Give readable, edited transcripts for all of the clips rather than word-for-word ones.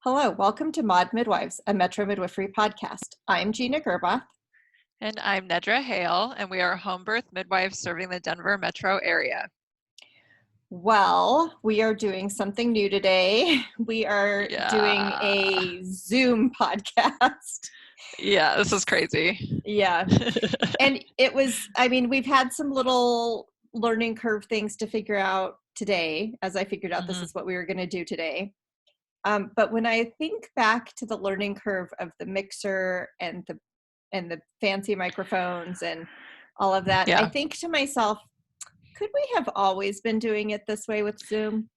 Hello, welcome to Midwives, a Metro Midwifery podcast. I'm Gina Gerbath. And I'm Nedra Hale, and we are home birth midwives serving the Denver metro area. Well, we are doing something new today. We are doing a Zoom podcast. Yeah, this is crazy. Yeah. And we've had some little learning curve things to figure out today, as I figured out this is what we were going to do today. But when I think back to the learning curve of the mixer and the fancy microphones and all of that, I think to myself, could we have always been doing it this way with Zoom?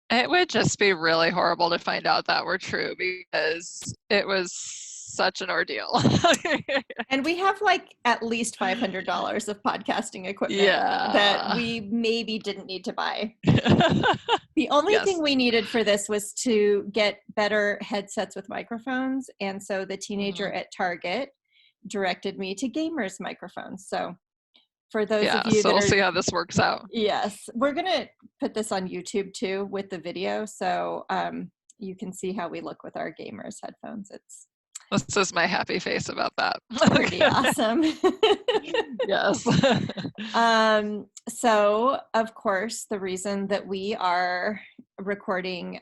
It would just be really horrible to find out that were true because it was such an ordeal. And we have like at least $500 of podcasting equipment that we maybe didn't need to buy. The only thing we needed for this was to get better headsets with microphones. And so the teenager at Target directed me to Gamers microphones. So for those of you we'll see how this works out. Yes, we're going to put this on YouTube too with the video. So you can see how we look with our Gamers headphones. This is my happy face about that. Pretty awesome. Yes. So, of course, the reason that we are recording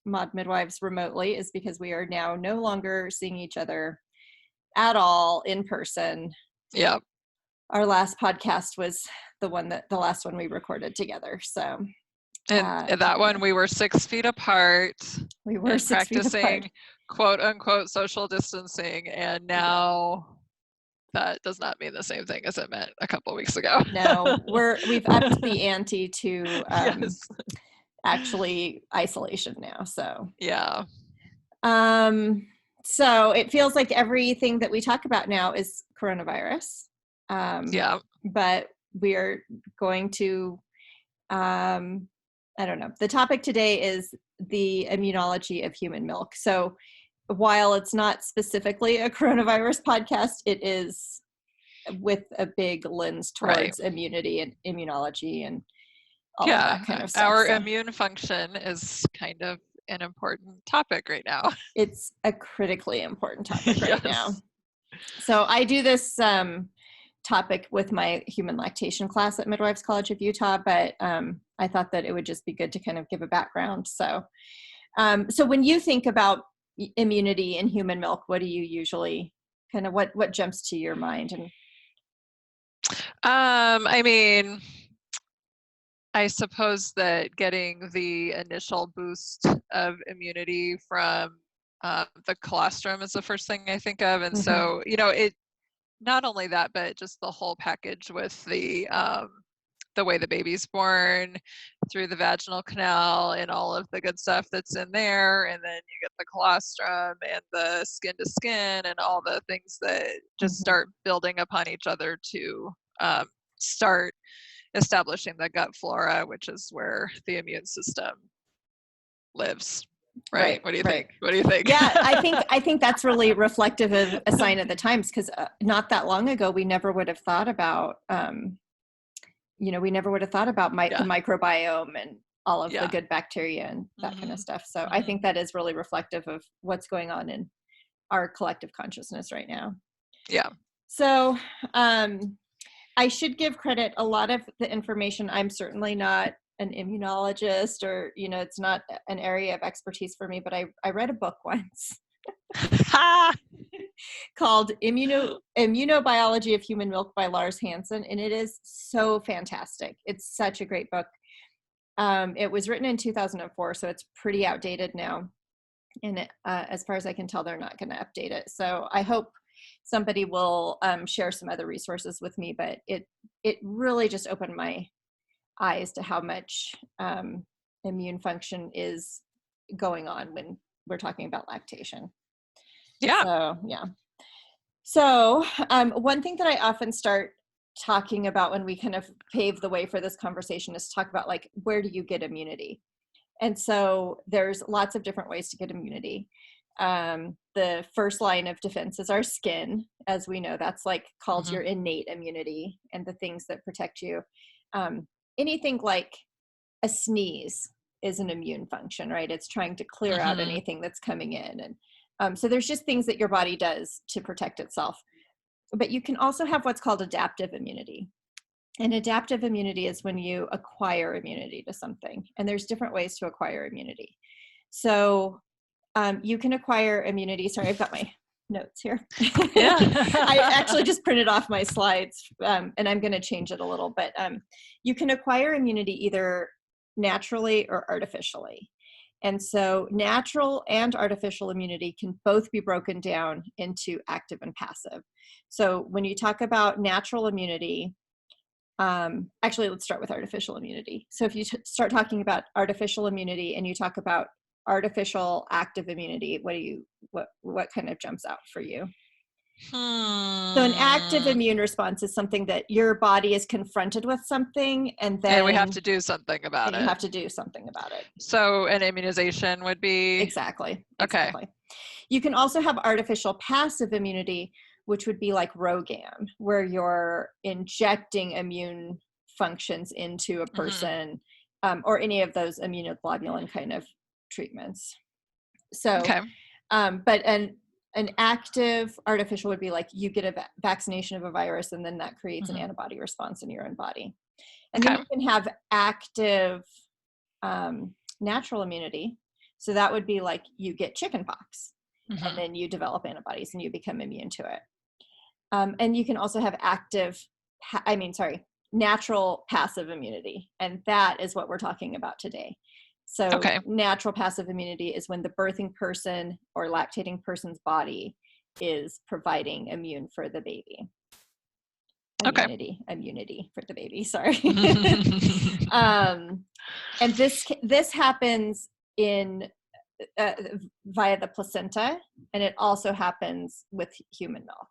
Midwives remotely is because we are now no longer seeing each other at all in person. Yep. Our last podcast was the last one we recorded together. So, and that one we were 6 feet apart. We were practicing quote unquote social distancing, and now that does not mean the same thing as it meant a couple weeks ago. No, we've upped the ante to actually isolation now. So yeah. So it feels like everything that we talk about now is coronavirus. But we are going to, I don't know. The topic today is the immunology of human milk. So while it's not specifically a coronavirus podcast, it is with a big lens towards immunity and immunology and all of that kind of stuff. Our immune function is kind of an important topic right now. It's a critically important topic right now. So I do this topic with my human lactation class at Midwives College of Utah, but I thought that it would just be good to kind of give a background. So when you think about immunity in human milk, what do you usually kind of what jumps to your mind? And I suppose that getting the initial boost of immunity from the colostrum is the first thing I think of. And so, it not only that, but just the whole package with the way the baby's born through the vaginal canal and all of the good stuff that's in there. And then you get the colostrum and the skin to skin and all the things that just start building upon each other to start establishing the gut flora, which is where the immune system lives. Right. What do you think? What do you think? Yeah, I think that's really reflective of a sign of the times, because not that long ago, we never would have thought about, the microbiome and all of the good bacteria and that kind of stuff. So I think that is really reflective of what's going on in our collective consciousness right now. Yeah. So I should give credit. A lot of the information, I'm certainly not an immunologist, or it's not an area of expertise for me, but I read a book once called Immunobiology of Human Milk by Lars Hansen, and it is so fantastic. It's such a great book. It was written in 2004, so it's pretty outdated now, and as far as I can tell, they're not going to update it. So I hope somebody will share some other resources with me, but it really just opened my eyes to how much immune function is going on when we're talking about lactation. So one thing that I often start talking about when we kind of pave the way for this conversation is talk about, like, where do you get immunity? And so there's lots of different ways to get immunity. The first line of defense is our skin. As we know, that's like called your innate immunity and the things that protect you. Anything like a sneeze is an immune function, right? It's trying to clear out anything that's coming in. And so there's just things that your body does to protect itself. But you can also have what's called adaptive immunity. And adaptive immunity is when you acquire immunity to something. And there's different ways to acquire immunity. So you can acquire immunity. Sorry, I've got my notes here. Yeah. I actually just printed off my slides, and I'm going to change it a little, but you can acquire immunity either naturally or artificially. And so natural and artificial immunity can both be broken down into active and passive. So when you talk about natural immunity, actually, let's start with artificial immunity. So if you start talking about artificial immunity and you talk about artificial active immunity, what kind of jumps out for you? So an active immune response is something that your body is confronted with something, and then we have to do something about it. You have to do something about it. So an immunization would be? Exactly. Okay. You can also have artificial passive immunity, which would be like ROGAM, where you're injecting immune functions into a person, or any of those immunoglobulin kind of treatments. So, but an active artificial would be like you get a vaccination of a virus, and then that creates an antibody response in your own body. And then you can have active natural immunity. So that would be like you get chickenpox, and then you develop antibodies and you become immune to it. And you can also have natural passive immunity. And that is what we're talking about today. So natural passive immunity is when the birthing person or lactating person's body is providing immune for the baby. Immunity for the baby, sorry. And this happens in via the placenta, and it also happens with human milk.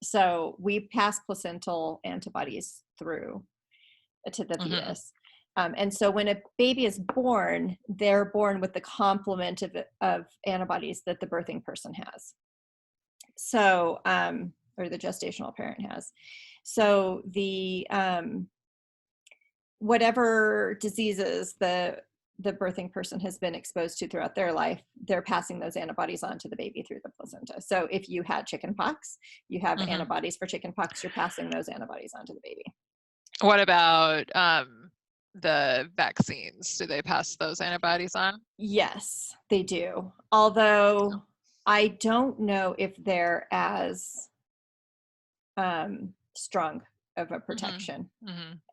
So we pass placental antibodies through to the fetus. And so when a baby is born, they're born with the complement of antibodies that the birthing person has. So, or the gestational parent has. So the, whatever diseases the birthing person has been exposed to throughout their life, they're passing those antibodies on to the baby through the placenta. So if you had chickenpox, you have antibodies for chickenpox, you're passing those antibodies on to the baby. What about the vaccines? Do they pass those antibodies on? Yes, they do. Although I don't know if they're as strong of a protection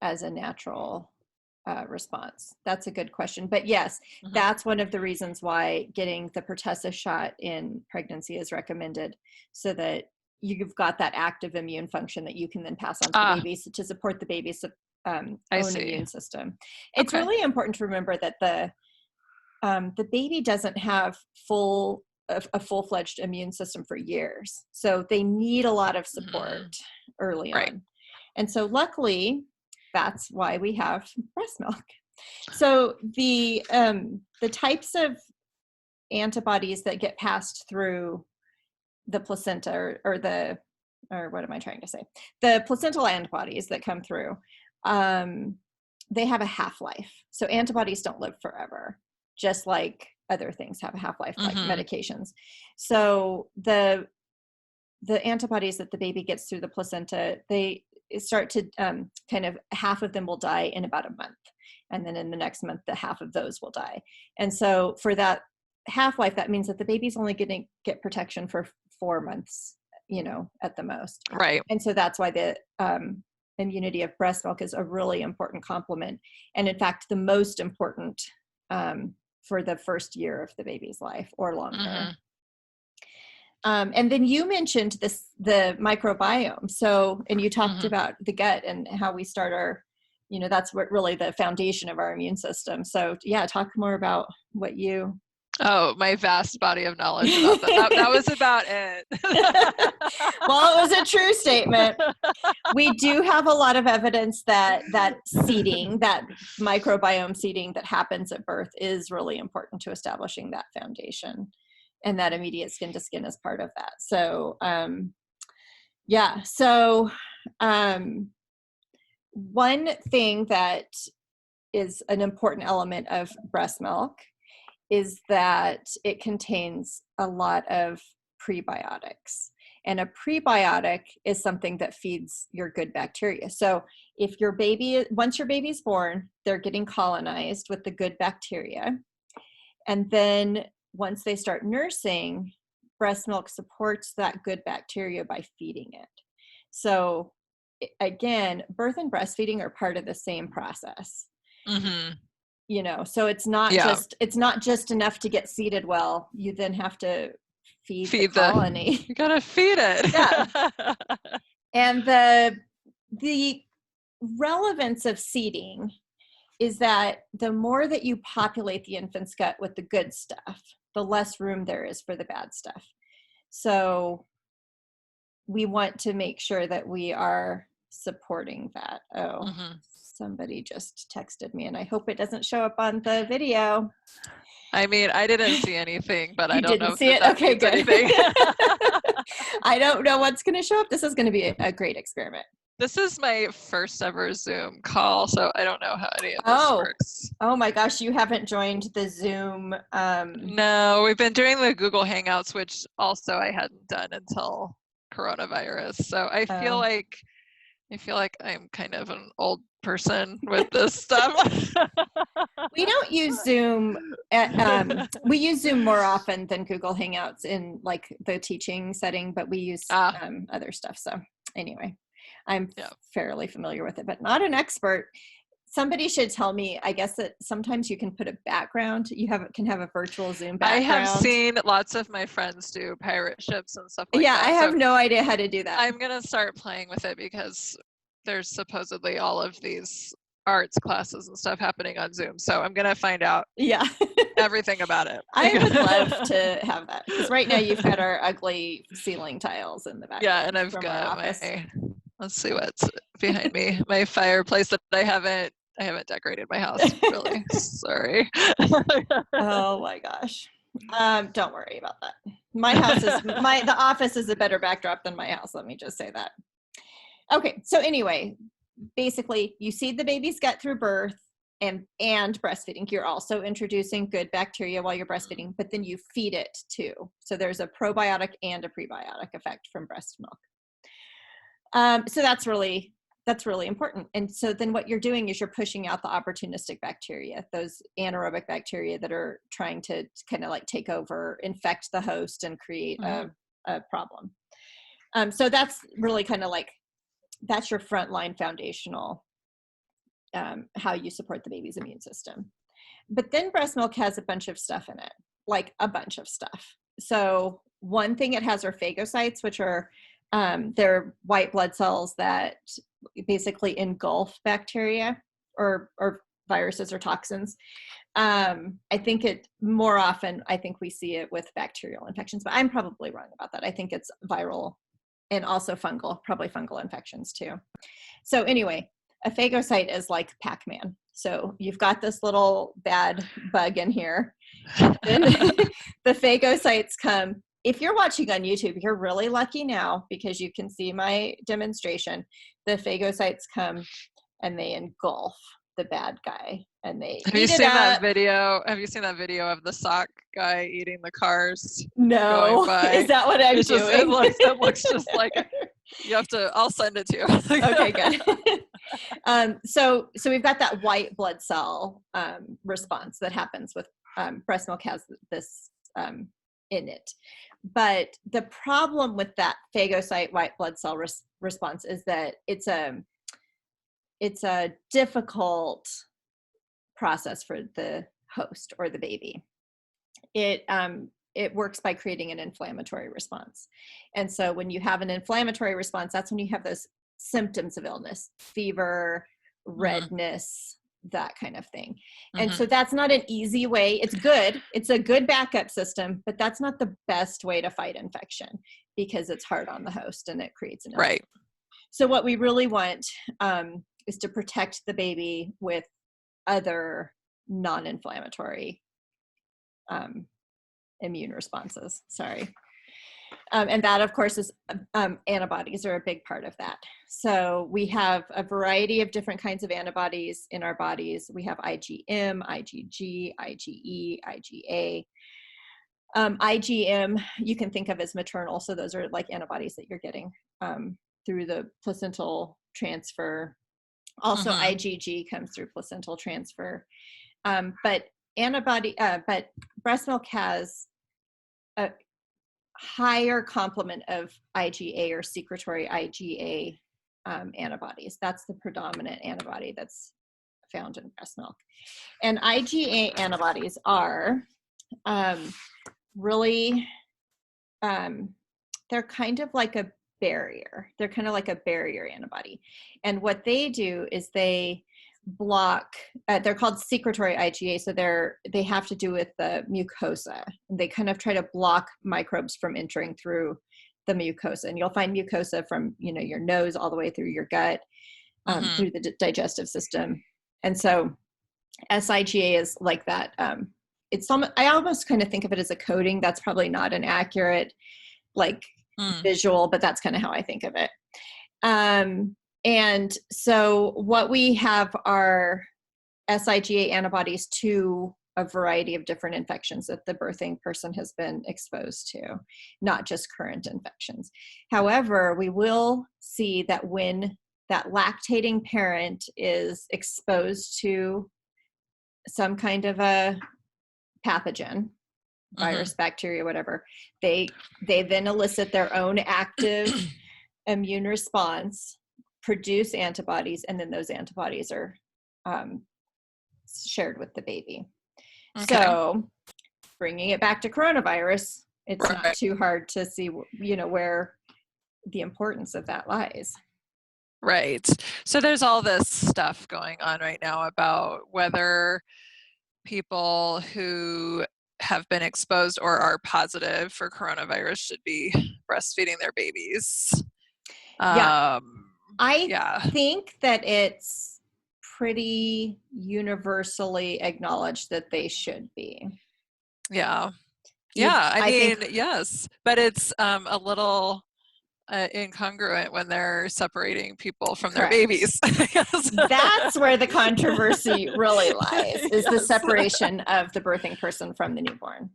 as a natural response. That's a good question. But yes, that's one of the reasons why getting the pertussis shot in pregnancy is recommended, so that you've got that active immune function that you can then pass on to the baby to support the baby's own immune system. It's really important to remember that the baby doesn't have a full-fledged immune system for years. So they need a lot of support early on. And so luckily, that's why we have breast milk. So the types of antibodies that get passed through the placenta, or what am I trying to say? The placental antibodies that come through, they have a half-life. So antibodies don't live forever, just like other things have a half-life, like medications. So the antibodies that the baby gets through the placenta, they start to kind of, half of them will die in about a month. And then in the next month, the half of those will die. And so for that half-life, that means that the baby's only going to get protection for 4 months, at the most. Right. And so that's why the immunity of breast milk is a really important complement. And in fact, the most important for the first year of the baby's life or longer. And then you mentioned the microbiome. So, and you talked about the gut and how we start our, that's what really the foundation of our immune system. So yeah, talk more about what you. Oh, my vast body of knowledge about that. That was about it. Well, it was a true statement. We do have a lot of evidence that seeding, that microbiome seeding that happens at birth, is really important to establishing that foundation. And that immediate skin to skin is part of that. So, yeah. So, one thing that is an important element of breast milk is that it contains a lot of prebiotics. And a prebiotic is something that feeds your good bacteria. So if once your baby's born, they're getting colonized with the good bacteria. And then once they start nursing, breast milk supports that good bacteria by feeding it. So again, birth and breastfeeding are part of the same process. Mm-hmm. So it's not just enough to get seeded well. You then have to feed the colony. You gotta feed it. Yeah. And the relevance of seeding is that the more that you populate the infant's gut with the good stuff, the less room there is for the bad stuff. So we want to make sure that we are supporting that. Somebody just texted me, and I hope it doesn't show up on the video. I mean, I didn't see anything, but I don't know if it. that Okay, means good. anything. I don't know what's going to show up. This is going to be a great experiment. This is my first ever Zoom call, so I don't know how any of this works. Oh my gosh, you haven't joined the Zoom. No, we've been doing the Google Hangouts, which also I hadn't done until coronavirus. So I feel like I'm kind of an old person with this stuff. We don't use Zoom. We use Zoom more often than Google Hangouts in like the teaching setting, but we use other stuff. So anyway, I'm fairly familiar with it, but not an expert. Somebody should tell me, I guess that sometimes you can put a background. Can have a virtual Zoom background. I have seen lots of my friends do pirate ships and stuff like that. Yeah, I have no idea how to do that. I'm going to start playing with it because there's supposedly all of these arts classes and stuff happening on Zoom. So I'm going to find out everything about it. I would love to have that because right now you've got our ugly ceiling tiles in the background. Yeah, and I've got let's see what's behind me. My fireplace that I haven't decorated my house, really. Sorry. Oh my gosh. Don't worry about that. My house is the office is a better backdrop than my house. Let me just say that. Okay. So anyway, basically you seed the baby's gut through birth and breastfeeding. You're also introducing good bacteria while you're breastfeeding, but then you feed it too. So there's a probiotic and a prebiotic effect from breast milk. So that's really important. And so then what you're doing is you're pushing out the opportunistic bacteria, those anaerobic bacteria that are trying to kind of like take over, infect the host and create a problem. So that's really kind of like, that's your frontline foundational, how you support the baby's immune system. But then breast milk has a bunch of stuff in it, like a bunch of stuff. So one thing it has are phagocytes, which are they're white blood cells that basically engulf bacteria or viruses or toxins. I think more often we see it with bacterial infections, but I'm probably wrong about that. I think it's viral and also probably fungal infections too. So anyway, a phagocyte is like Pac-Man. So you've got this little bad bug in here. And the phagocytes come. If you're watching on YouTube, you're really lucky now because you can see my demonstration. The phagocytes come and they engulf the bad guy and they Have you seen that video? Have you seen that video of the sock guy eating the cars? No. Is that what I'm doing? It looks just like you have to. I'll send it to you. Okay, good. So we've got that white blood cell response that happens with breast milk has this in it. But the problem with that phagocyte white blood cell response is that it's a difficult process for the host or the baby. It works by creating an inflammatory response. And so when you have an inflammatory response, that's when you have those symptoms of illness, fever, redness, that kind of thing. And so that's not an easy way. It's good. It's a good backup system, but that's not the best way to fight infection because it's hard on the host and it creates an illness. Right. So what we really want is to protect the baby with other non-inflammatory immune responses. Sorry. And that, of course, is antibodies are a big part of that. So we have a variety of different kinds of antibodies in our bodies. We have IgM, IgG, IgE, IgA. IgM, you can think of as maternal. So those are like antibodies that you're getting through the placental transfer. Also, IgG comes through placental transfer. But breast milk has a higher complement of IgA or secretory IgA antibodies. That's the predominant antibody that's found in breast milk. And IgA antibodies are really, they're kind of like a barrier. They're kind of like a barrier antibody. And what they do is they block, they're called secretory IgA, so they have to do with the mucosa. They kind of try to block microbes from entering through the mucosa. And you'll find mucosa from, your nose all the way through your gut, through the digestive system. And so SIGA is like that. I almost kind of think of it as a coating. That's probably not an accurate visual, but that's kind of how I think of it. And so what we have are SIGA antibodies to a variety of different infections that the birthing person has been exposed to, not just current infections. However, we will see that when that lactating parent is exposed to some kind of a pathogen, virus, bacteria, whatever, they then elicit their own active immune response, produce antibodies, and then those antibodies are shared with the baby. Okay. So bringing it back to coronavirus, it's not too hard to see, where the importance of that lies. Right. So there's all this stuff going on right now about whether people who have been exposed or are positive for coronavirus should be breastfeeding their babies. I think that it's pretty universally acknowledged that they should be. Yeah. Yeah. I mean, yes, but it's a little incongruent when they're separating people from their babies. That's where the controversy really lies, is the separation of the birthing person from the newborn.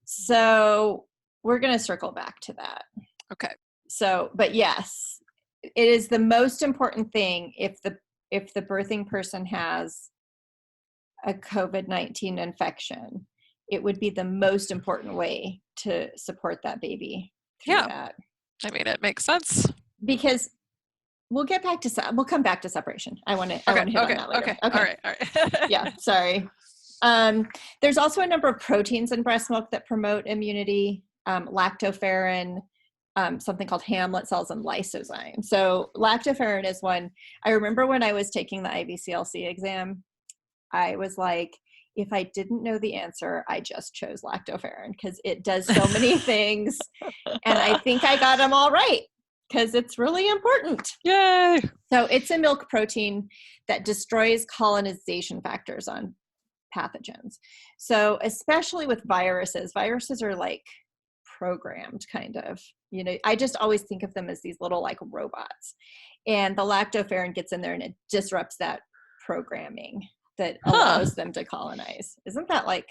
So we're going to circle back to that. Okay. So, but yes, it is the most important thing if the birthing person has a COVID-19 infection, it would be the most important way to support that baby through that. I mean, it makes sense. Because we'll come back to separation. I want to hit on that later. Okay. All right. Yeah, sorry. There's also a number of proteins in breast milk that promote immunity, lactoferrin, something called Hamlet cells, and lysosome. So lactoferrin is one. I remember when I was taking the IBCLC exam, I was like, if I didn't know the answer, I just chose lactoferrin because it does so many things. And I think I got them all right because it's really important. Yay! So it's a milk protein that destroys colonization factors on pathogens. So especially with viruses are like programmed kind of, I just always think of them as these little like robots. And the lactoferrin gets in there and it disrupts that programming that allows them to colonize. Isn't that like,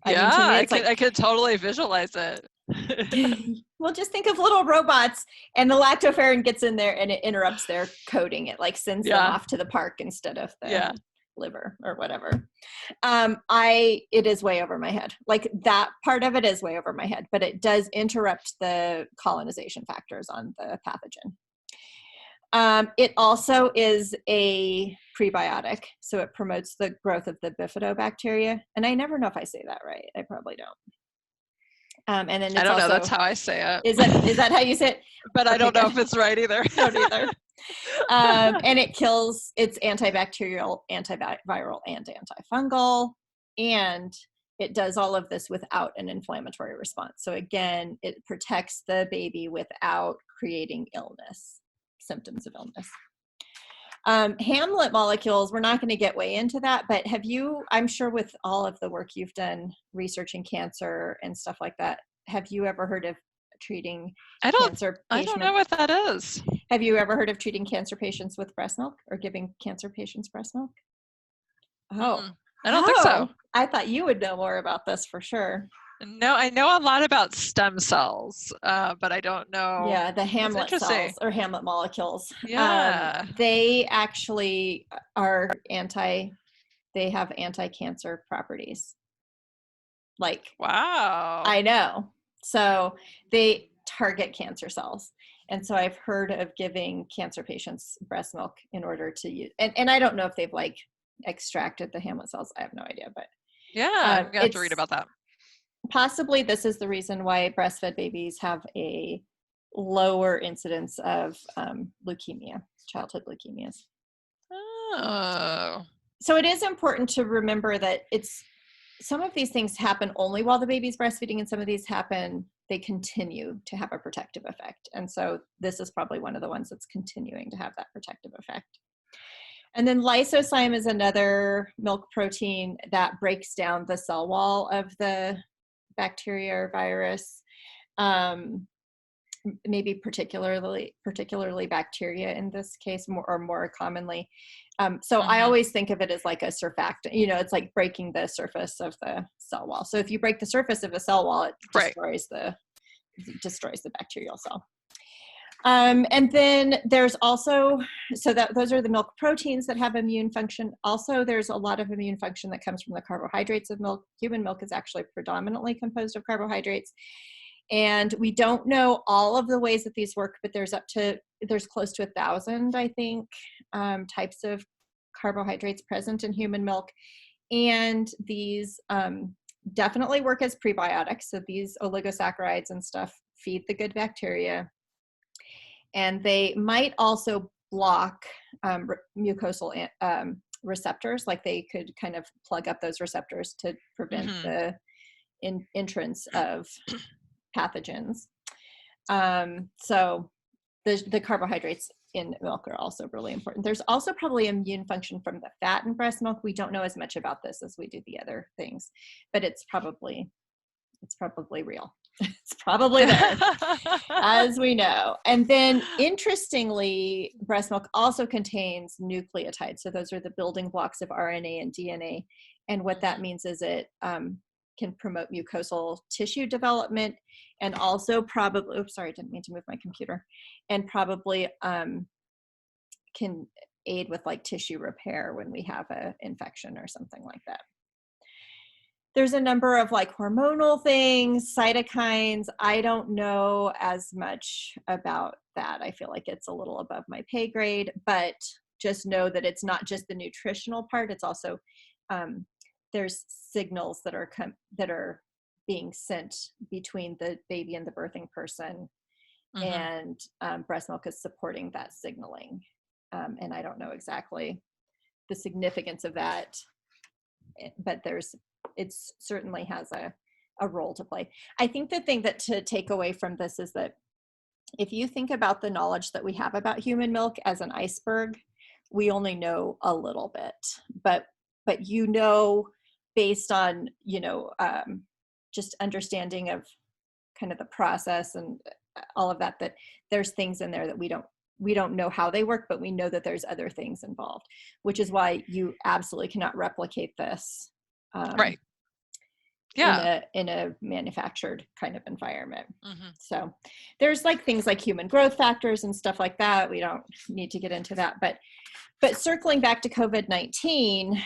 I could totally visualize it. Well, just think of little robots and the lactoferrin gets in there and it interrupts their coding. It like sends them off to the park instead of the liver or whatever. It is way over my head. Like that part of it is way over my head, but it does interrupt the colonization factors on the pathogen. It also is a prebiotic, so it promotes the growth of the bifidobacteria. And I never know if I say that right. I probably don't. And then it's I don't know. That's how I say it. Is that how you say it? But I don't know if it's right either. Don't either. And it's antibacterial, antiviral, and antifungal. And it does all of this without an inflammatory response. So again, it protects the baby without creating symptoms of illness. Hamlet molecules, we're not going to get way into that, but I'm sure with all of the work you've done researching cancer and stuff like that, have you ever heard of treating I don't cancer I don't know patients? what that is. Have you ever heard of treating cancer patients with breast milk or giving cancer patients breast milk? Oh, Mm-mm. I don't think so. I thought you would know more about this for sure. No, I know a lot about stem cells, but I don't know. Yeah, the That's Hamlet cells interesting. or Hamlet molecules. Yeah. They actually are they have anti-cancer properties. Like, Wow. I know. So they target cancer cells. And so I've heard of giving cancer patients breast milk in order to use, and I don't know if they've like extracted the Hamlet cells. I have no idea, but Yeah, I'm gonna have to read it's about that. possibly this is the reason why breastfed babies have a lower incidence of leukemia, childhood leukemias. Oh. So it is important to remember that some of these things happen only while the baby's breastfeeding, and some of these they continue to have a protective effect. And so this is probably one of the ones that's continuing to have that protective effect. And then lysosome is another milk protein that breaks down the cell wall of the bacteria or virus, maybe particularly bacteria in this case, more commonly. So I always think of it as like a surfactant. It's like breaking the surface of the cell wall. So if you break the surface of a cell wall, it destroys the bacterial cell. And then there's also, those are the milk proteins that have immune function. Also, there's a lot of immune function that comes from the carbohydrates of milk. Human milk is actually predominantly composed of carbohydrates. And we don't know all of the ways that these work, but there's close to 1,000, I think, types of carbohydrates present in human milk. And these definitely work as prebiotics. So these oligosaccharides and stuff feed the good bacteria. And they might also block mucosal receptors, like they could kind of plug up those receptors to prevent the entrance of pathogens. So the carbohydrates in milk are also really important. There's also probably immune function from the fat in breast milk. We don't know as much about this as we do the other things, but it's probably real. It's probably there, as we know. And then interestingly, breast milk also contains nucleotides. So those are the building blocks of RNA and DNA. And what that means is it can promote mucosal tissue development, and also probably, oops, sorry, I didn't mean to move my computer, and probably can aid with like tissue repair when we have an infection or something like that. There's a number of like hormonal things, cytokines. I don't know as much about that. I feel like it's a little above my pay grade, but just know that it's not just the nutritional part. It's also, there's signals that are being sent between the baby and the birthing person, and breast milk is supporting that signaling. And I don't know exactly the significance of that, but it certainly has a role to play. I think the thing that to take away from this is that if you think about the knowledge that we have about human milk as an iceberg, we only know a little bit, but based on just understanding of kind of the process and all of that, that there's things in there that we don't know how they work, but we know that there's other things involved, which is why you absolutely cannot replicate this Right. Yeah. in a manufactured kind of environment. So there's like things like human growth factors and stuff like that. We don't need to get into that, but circling back to COVID-19,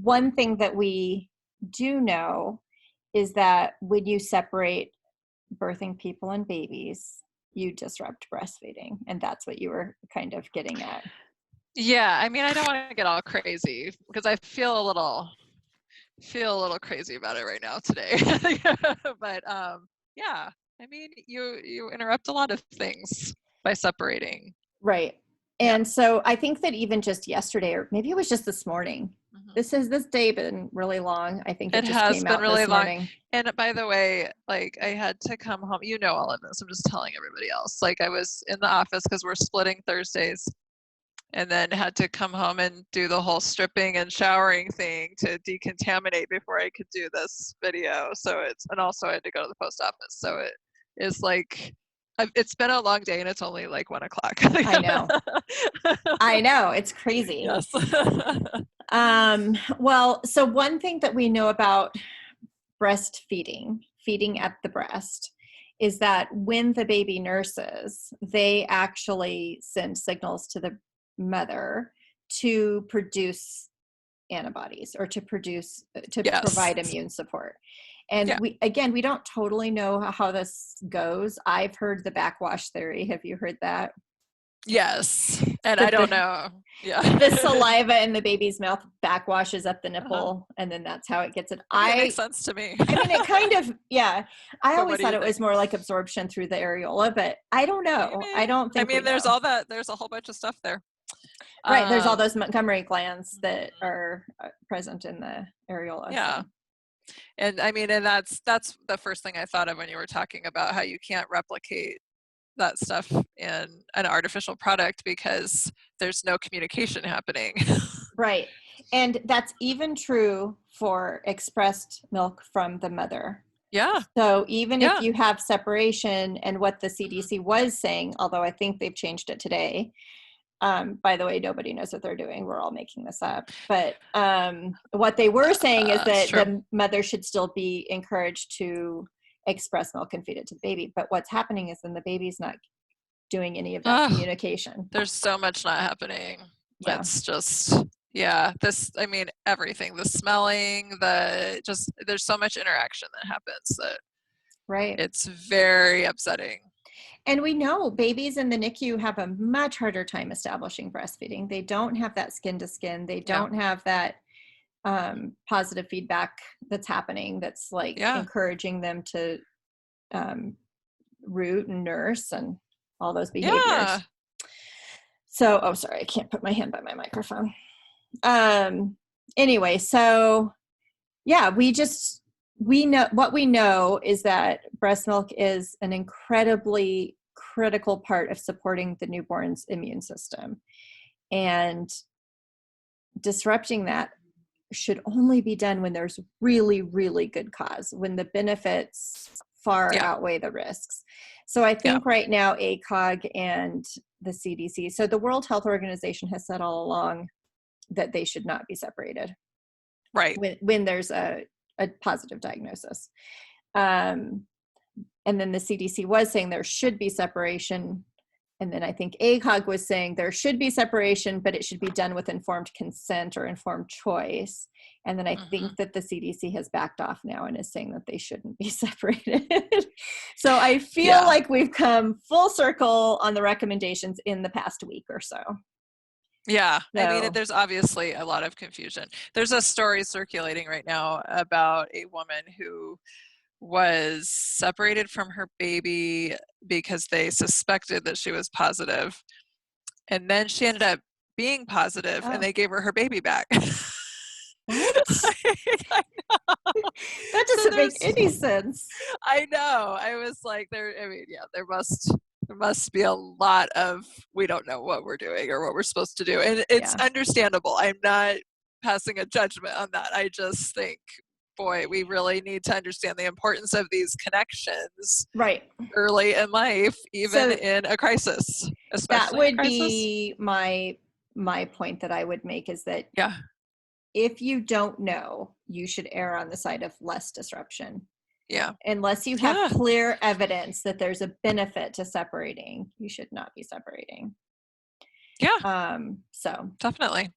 one thing that we do know is that when you separate birthing people and babies, you disrupt breastfeeding. And that's what you were kind of getting at. Yeah, I mean, I don't want to get all crazy because I feel a little crazy about it right now today. But yeah, I mean, you interrupt a lot of things by separating. Right. And so I think that even just yesterday, or maybe it was just this morning, this day been really long. I think it just has came been out really this long. morning. And by the way, like I had to come home. You know all of this. I'm just telling everybody else. Like I was in the office because we're splitting Thursdays. and then had to come home and do the whole stripping and showering thing to decontaminate before I could do this video. So and also I had to go to the post office. So it is like, it's been a long day and it's only like 1 o'clock. I know. I know. It's crazy. Yes. Well, so one thing that we know about breastfeeding, feeding at the breast, is that when the baby nurses, they actually send signals to the mother to produce antibodies or to provide immune support. And we don't totally know how this goes. I've heard the backwash theory. Have you heard that? Yes. And I don't know. Yeah. The saliva in the baby's mouth backwashes up the nipple, and then that's how it gets it. It makes sense to me. I mean, it kind of, yeah. I always thought it was more like absorption through the areola, but I don't know. Maybe. I don't think. I mean, there's all that. There's a whole bunch of stuff there. Right. There's all those Montgomery glands that are present in the areola. Yeah. So. And I mean, and that's the first thing I thought of when you were talking about how you can't replicate that stuff in an artificial product because there's no communication happening. Right. And that's even true for expressed milk from the mother. Yeah. So even if you have separation, and what the CDC was saying, although I think they've changed it today, by the way, nobody knows what they're doing. We're all making this up. But what they were saying is that the mother should still be encouraged to express milk and feed it to the baby. But what's happening is then the baby's not doing any of that communication. There's so much not happening. Yeah. That's just, I mean, everything, the smelling, there's so much interaction that happens that it's very upsetting. And we know babies in the NICU have a much harder time establishing breastfeeding. They don't have that skin to skin. They don't have that positive feedback that's happening. That's like encouraging them to root and nurse and all those behaviors. Yeah. So, sorry, I can't put my hand by my microphone. Anyway, so we know what we know is that breast milk is an incredibly critical part of supporting the newborn's immune system, and disrupting that should only be done when there's really, really good cause, when the benefits far outweigh the risks. So I think right now ACOG and the CDC, so the World Health Organization has said all along that they should not be separated. Right. When there's a positive diagnosis. And then the CDC was saying there should be separation. And then I think ACOG was saying there should be separation, but it should be done with informed consent or informed choice. And then I think that the CDC has backed off now and is saying that they shouldn't be separated. So I feel like we've come full circle on the recommendations in the past week or so. Yeah, I mean, there's obviously a lot of confusion. There's a story circulating right now about a woman who was separated from her baby because they suspected that she was positive. And then she ended up being positive and they gave her baby back. What? That doesn't make any sense. I know. I was like, there must be a lot of, we don't know what we're doing or what we're supposed to do. And it's understandable. I'm not passing a judgment on that. I just think, boy, we really need to understand the importance of these connections early in life, even in a crisis. Especially that would be my point that I would make, is that if you don't know, you should err on the side of less disruption. Yeah. Unless you have clear evidence that there's a benefit to separating, you should not be separating. Yeah. So definitely.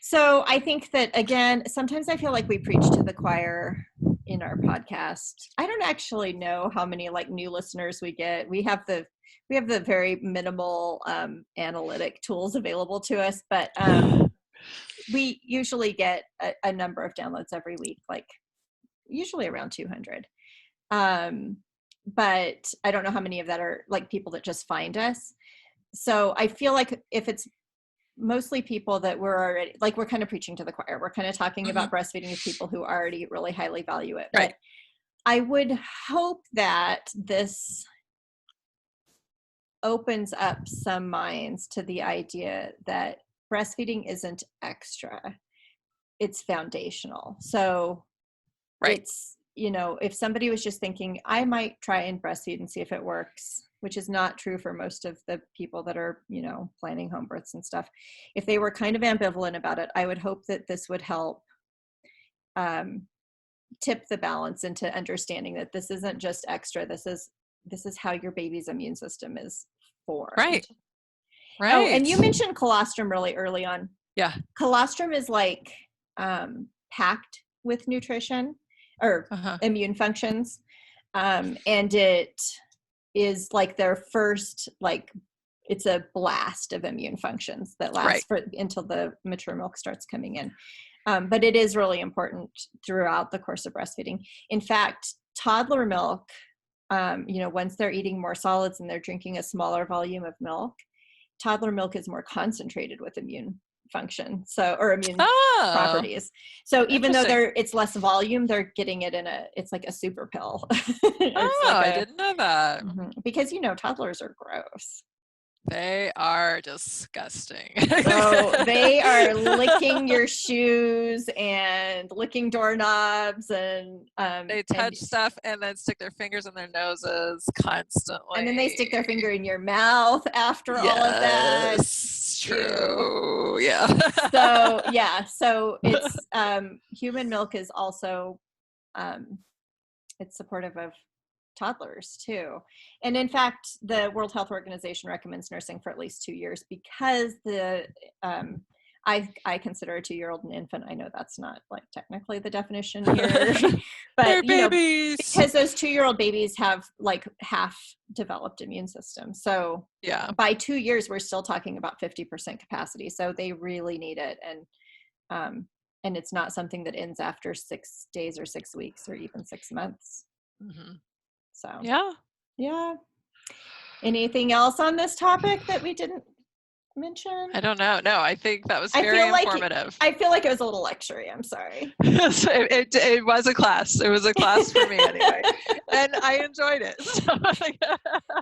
So I think that, again, sometimes I feel like we preach to the choir in our podcast. I don't actually know how many new listeners we get. We have the very minimal analytic tools available to us, but we usually get a number of downloads every week, usually around 200. But I don't know how many of that are people that just find us. So I feel like if it's mostly people that we're already, we're kind of preaching to the choir. We're kind of talking about breastfeeding with people who already really highly value it. Right. But I would hope that this opens up some minds to the idea that breastfeeding isn't extra, it's foundational. So Right. it's, you know, if somebody was just thinking, I might try and breastfeed and see if it works, which is not true for most of the people that are, you know, planning home births and stuff. If they were kind of ambivalent about it, I would hope that this would help tip the balance into understanding that this isn't just extra. This is how your baby's immune system is formed. Right. Oh, and Right. you mentioned colostrum really early on. Yeah. Colostrum is like packed with nutrition or immune functions. And it is like their first, like, it's a blast of immune functions that lasts for until the mature milk starts coming in. But it is really important throughout the course of breastfeeding. In fact, toddler milk, you know, once they're eating more solids and they're drinking a smaller volume of milk, toddler milk is more concentrated with immune function, so, or immune properties. So even though it's less volume, they're getting it in it's like a super pill. It's like I didn't know that. Because, you know, toddlers are gross. They are disgusting. So they are licking your shoes and licking doorknobs, and they touch stuff and then stick their fingers in their noses constantly. And then they stick their finger in your mouth after all of that. Yes, true. Yeah. So yeah, so it's human milk is also it's supportive of toddlers too. And in fact, the World Health Organization recommends nursing for at least 2 years because I consider a 2-year-old an infant. I know that's not like technically the definition here, but they're you babies. know, because those 2-year-old babies have like half developed immune system. So yeah, by 2 years, we're still talking about 50% capacity. So they really need it. And it's not something that ends after 6 days or 6 weeks or even 6 months. So yeah. Anything else on this topic that we didn't mention? I don't know. No, I think that was very informative. I feel like it was a little lecture-y. I'm sorry. It was a class. It was a class for me anyway, and I enjoyed it.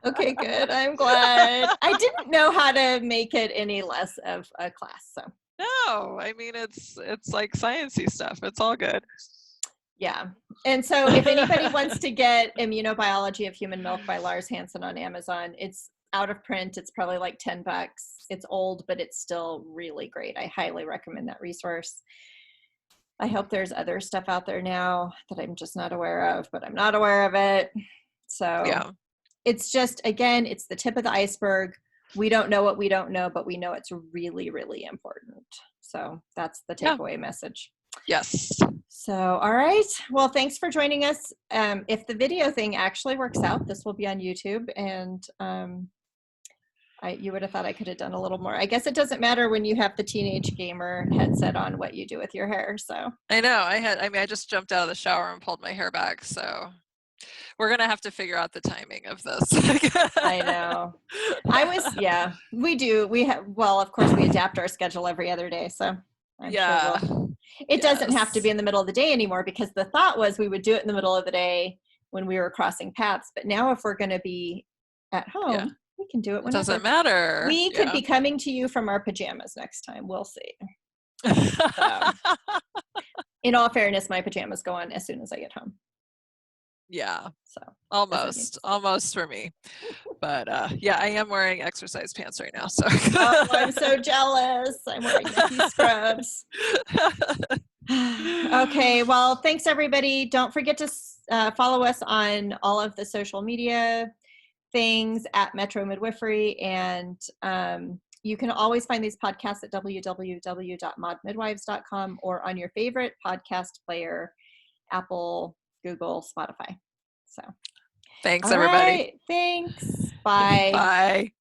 Okay, good. I'm glad. I didn't know how to make it any less of a class. So no, I mean it's like sciencey stuff. It's all good. Yeah. And so if anybody wants to get Immunobiology of Human Milk by Lars Hansen on Amazon, it's out of print. It's probably like $10. It's old, but it's still really great. I highly recommend that resource. I hope there's other stuff out there now that I'm just not aware of, but I'm not aware of it. So yeah, it's just, again, it's the tip of the iceberg. We don't know what we don't know, but we know it's really, really important. So that's the takeaway message. Yes. So, all right. Well, thanks for joining us. If the video thing actually works out, this will be on YouTube, and you would have thought I could have done a little more. I guess it doesn't matter when you have the teenage gamer headset on what you do with your hair. So I know I just jumped out of the shower and pulled my hair back. So we're going to have to figure out the timing of this. I know. We do. Well, of course we adapt our schedule every other day. So I'm sure it doesn't have to be in the middle of the day anymore, because the thought was we would do it in the middle of the day when we were crossing paths. But now if we're going to be at home, we can do it whenever. It doesn't matter. We could be coming to you from our pajamas next time. We'll see. So, in all fairness, my pajamas go on as soon as I get home. Yeah. So almost for me. But I am wearing exercise pants right now. So I'm so jealous. I'm wearing Nike scrubs. Okay. Well, thanks everybody. Don't forget to follow us on all of the social media things at Metro Midwifery, and you can always find these podcasts at www.modmidwives.com or on your favorite podcast player, Apple, Google, Spotify. So thanks everybody. Right, thanks. Bye. Bye.